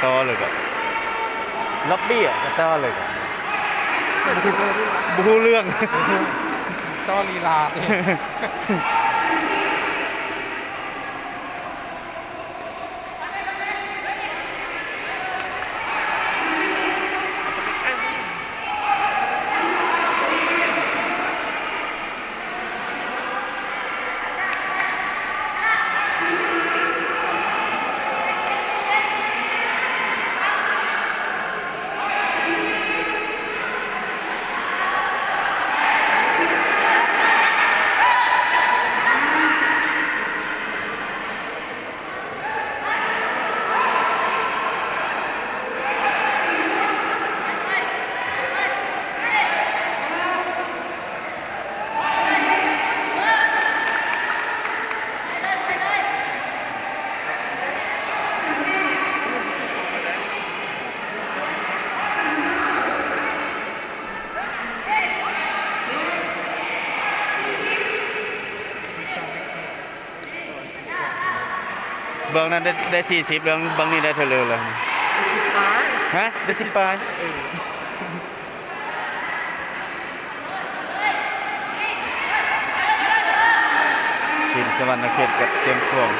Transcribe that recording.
ต่อเลยก็ล็อบบี้อ่ะก็ต่อเลยก็บูเรื่อง ต่อลีลาเนี่ย เบื้องนั้นได้40เบื้องนี้ได้เท่าเร็วเลยฮะได้10ปลายทีมสวรรค์เขตกับเชียงขวาง